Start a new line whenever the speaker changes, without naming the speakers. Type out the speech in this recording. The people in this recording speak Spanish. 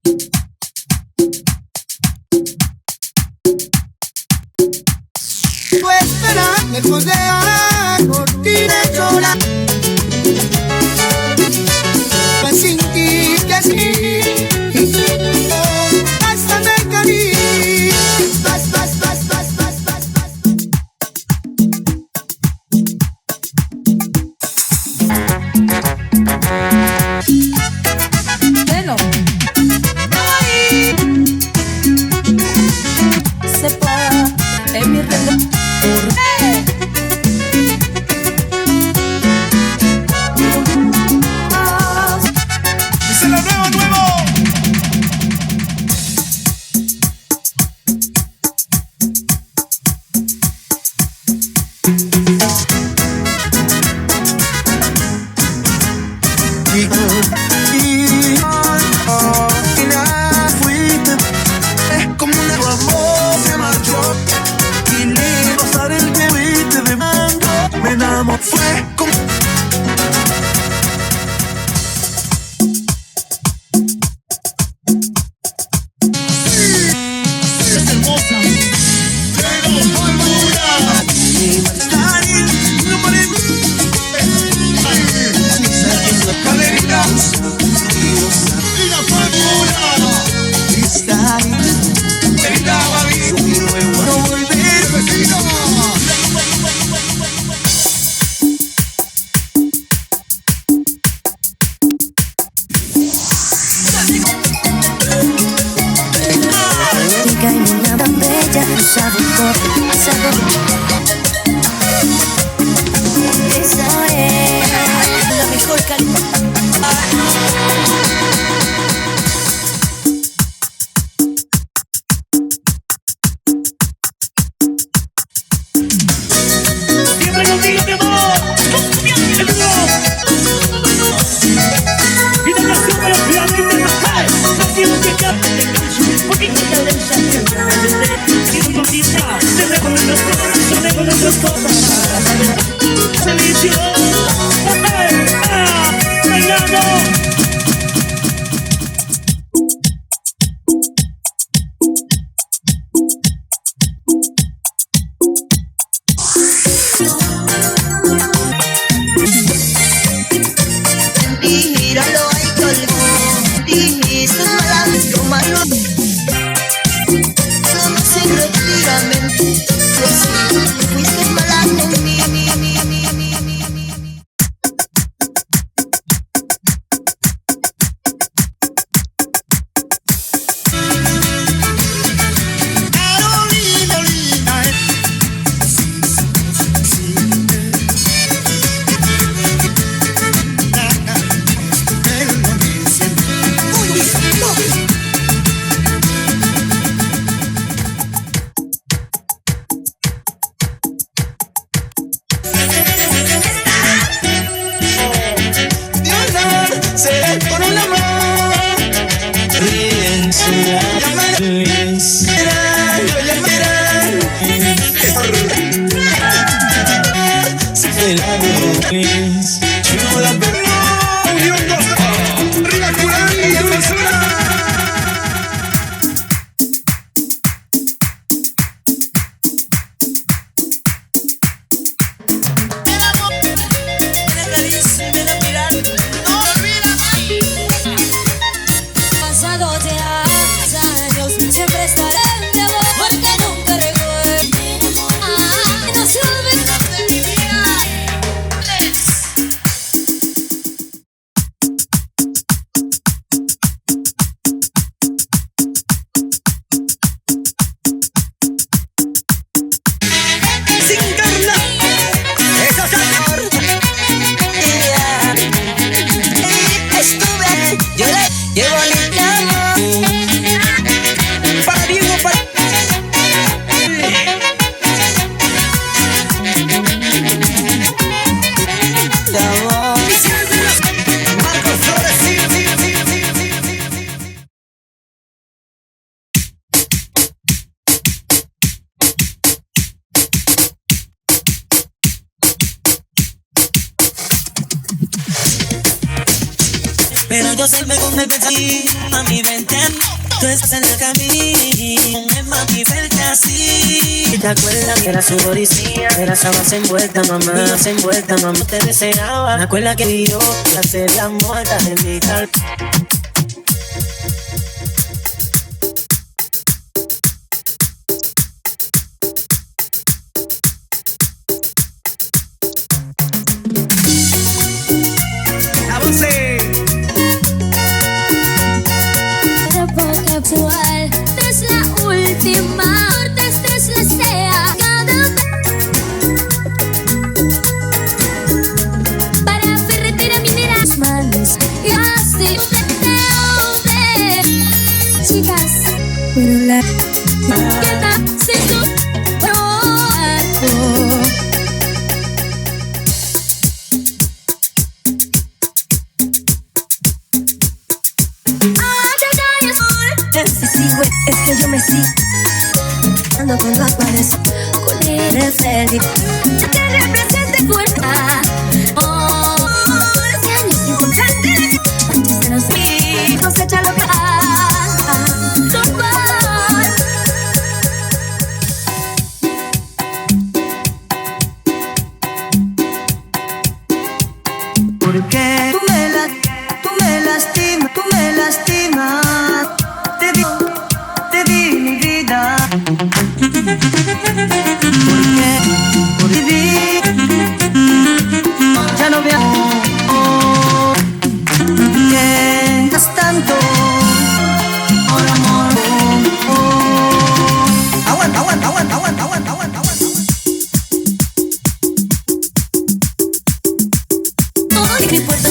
Tu espera lejos de por ti de llorar. Pues sin ti que sí. Hasta me caí. Vas.
Bueno, se para en mi reloj.
¡Díselo nuevo!
Fuiste como un amor se marchó y ni pasar el que viste de mando me enamoré. Fue como
¡Es hermosa! ¡Pero pura!
no paré.
¡Caderitas! ¡Y la pura! ¡Querida Babi!
No volver.
¡Vecino!
Única y una tan bella, esa es la mejor calidad.
¡Siempre contigo, mi amor! ¡El reloj! ¡Y la canción para los pianistas! ¡Hey! ¡No quiero que cante! ¡Porque no te dejes quiero conquistar! ¡Siempre con nuestras cosas! ¡Siempre con nuestras cosas! ¡Felicio! ¡Hey! ¡Ah! ¡Bailando!
Míralo ahí colgó. Dijiste malas, lo malo. No secretamente. Fuiste mala con mi.
Yo siempre con el pensamiento, mami, vente a mí. Tú estás en el camino, mami, verte así. ¿Te acuerdas que era su policía? Era esa base envuelta, mamá, te deseaba. Me acuerdas que yo, hacer la muerta de mi tal.
Época actual, tras la última, tras la sea, cada vez para ferretera mineras manos y así de chicas, pero la queda sin tu cuerpo. Es que yo me sigo ando cuando aparezco con el Freddy que represente fuerza. Oh, hace años sin encontrarte antes de los hijos echa loca.
Porque tú me lastimas. Te di mi vida. Por vivir ya no veo. Mientras tanto, por amor. Aguanta.
Todo mi puerta